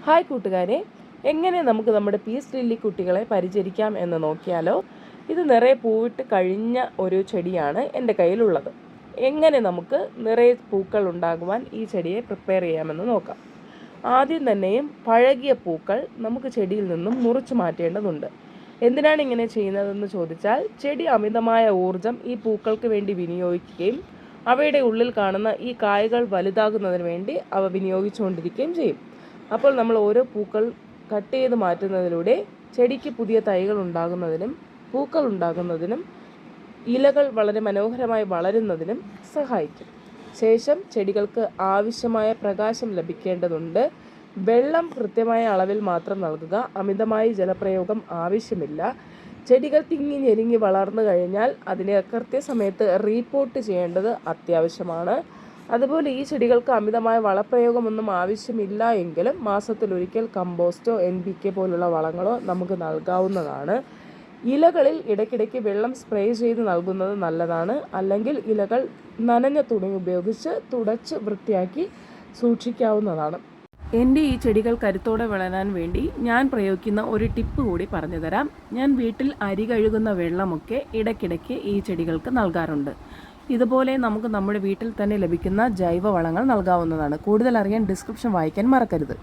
Hi കൂട്ടുകാരെ, എങ്ങനെ നമുക്ക് നമ്മുടെ പീസ് ലില്ലി കുട്ടികളെ പരിചരിക്കാം എന്ന് നോക്കിയാലോ. ഇത് നിറയെ പൂവിട്ട് കഴിഞ്ഞ ഒരു ചെടിയാണ് എൻ്റെ കയ്യിലുള്ളത്. എങ്ങനെ നമുക്ക് നിറയെ പൂക്കൾ ഉണ്ടാകുവാൻ ഈ ചെടിയെ പ്രിപ്പയർ ചെയ്യാമെന്ന് നോക്കാം. ആദ്യം തന്നെയും പഴകിയ പൂക്കൾ നമുക്ക് ചെടിയിൽ നിന്നും മുറിച്ചു മാറ്റേണ്ടതുണ്ട്. എന്തിനാണ് ഇങ്ങനെ ചെയ്യുന്നതെന്ന് ചോദിച്ചാൽ, ചെടി അമിതമായ ഊർജം ഈ പൂക്കൾക്ക് വേണ്ടി വിനിയോഗിക്കുകയും അവയുടെ ഉള്ളിൽ കാണുന്ന ഈ കായകൾ വലുതാകുന്നതിന് വേണ്ടി അവ വിനിയോഗിച്ചുകൊണ്ടിരിക്കുകയും ചെയ്യും. അപ്പോൾ നമ്മൾ ഓരോ പൂക്കൾ കട്ട് ചെയ്ത് മാറ്റുന്നതിലൂടെ ചെടിക്ക് പുതിയ തൈകൾ ഉണ്ടാകുന്നതിനും പൂക്കൾ ഉണ്ടാകുന്നതിനും ഇലകൾ വളരെ മനോഹരമായി വളരുന്നതിനും സഹായിക്കും. ശേഷം ചെടികൾക്ക് ആവശ്യമായ പ്രകാശം ലഭിക്കേണ്ടതുണ്ട്. വെള്ളം കൃത്യമായ അളവിൽ മാത്രം നൽകുക. അമിതമായി ജലപ്രയോഗം ആവശ്യമില്ല. ചെടികൾ തിങ്ങി ഞെരുങ്ങി വളർന്നു കഴിഞ്ഞാൽ അതിനെ കൃത്യസമയത്ത് റീപോർട്ട് ചെയ്യേണ്ടത് അത്യാവശ്യമാണ്. അതുപോലെ ഈ ചെടികൾക്ക് അമിതമായ വളപ്രയോഗമൊന്നും ആവശ്യമില്ല എങ്കിലും മാസത്തിലൊരിക്കൽ കമ്പോസ്റ്റോ NPK പോലുള്ള വളങ്ങളോ നമുക്ക് നൽകാവുന്നതാണ്. ഇലകളിൽ ഇടയ്ക്കിടയ്ക്ക് വെള്ളം സ്പ്രേ ചെയ്ത് നൽകുന്നത് നല്ലതാണ്. അല്ലെങ്കിൽ ഇലകൾ നനഞ്ഞ തുണി ഉപയോഗിച്ച് തുടച്ച് വൃത്തിയാക്കി സൂക്ഷിക്കാവുന്നതാണ്. എൻ്റെ ഈ ചെടികൾ കരുത്തോടെ വളരാൻ വേണ്ടി ഞാൻ പ്രയോഗിക്കുന്ന ഒരു ടിപ്പ് കൂടി പറഞ്ഞു തരാം. ഞാൻ വീട്ടിൽ അരി കഴുകുന്ന വെള്ളമൊക്കെ ഇടയ്ക്കിടയ്ക്ക് ഈ ചെടികൾക്ക് നൽകാറുണ്ട്. ഇതുപോലെ നമുക്ക് നമ്മുടെ വീട്ടിൽ തന്നെ ലഭിക്കുന്ന ജൈവവളങ്ങൾ നൽകാവുന്നതാണ്. കൂടുതൽ അറിയാൻ ഡിസ്ക്രിപ്ഷൻ വായിക്കാൻ മറക്കരുത്.